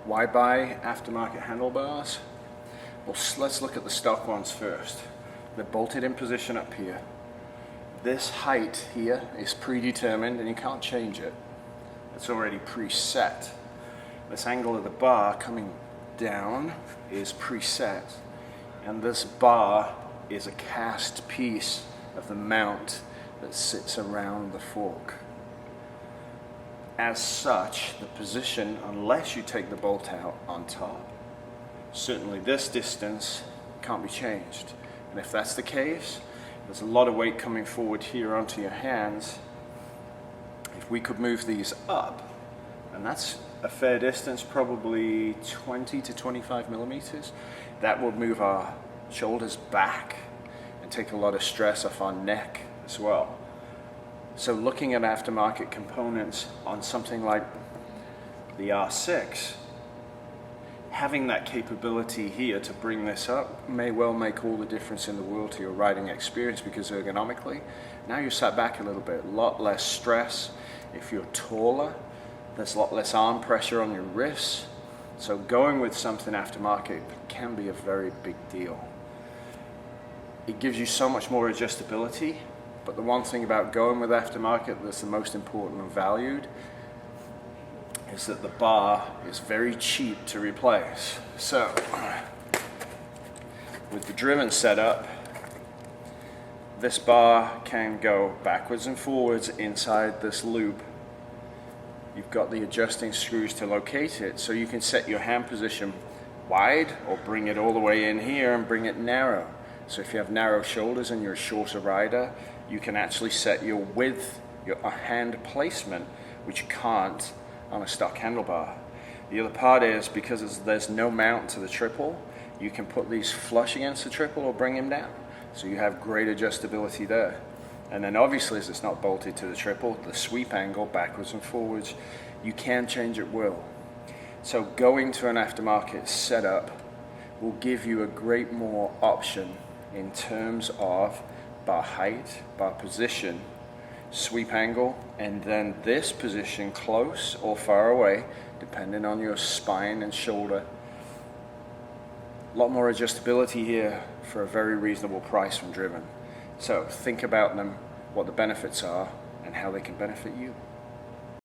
Why buy aftermarket handlebars? Well, let's look at the stock ones first. They're bolted in position up here. This height here is predetermined and you can't change it. It's already preset. This angle of the bar coming down is preset, and this bar is a cast piece of the mount that sits around the fork. As such, the position, unless you take the bolt out on top, certainly this distance can't be changed. And if that's the case, there's a lot of weight coming forward here onto your hands. If we could move these up, and that's a fair distance, probably 20 to 25 millimeters, that would move our shoulders back and take a lot of stress off our neck as well. So looking at aftermarket components on something like the R6, having that capability here to bring this up may well make all the difference in the world to your riding experience, because ergonomically, now you're sat back a little bit, a lot less stress. If you're taller, there's a lot less arm pressure on your wrists. So going with something aftermarket can be a very big deal. It gives you so much more adjustability, but the one thing about going with aftermarket that's the most important and valued is that the bar is very cheap to replace. So with the driven setup, this bar can go backwards and forwards inside this loop. You've got the adjusting screws to locate it, so you can set your hand position wide or bring it all the way in here and bring it narrow. So if you have narrow shoulders and you're a shorter rider, you can actually set your width, your hand placement, which you can't on a stock handlebar. The other part is, because there's no mount to the triple, you can put these flush against the triple or bring them down. So you have great adjustability there. And then obviously, as it's not bolted to the triple, the sweep angle backwards and forwards, you can change at will. So going to an aftermarket setup will give you a great more option in terms of bar height, bar position, sweep angle, and then this position close or far away, depending on your spine and shoulder. A lot more adjustability here for a very reasonable price from Driven. So think about them, what the benefits are, and how they can benefit you.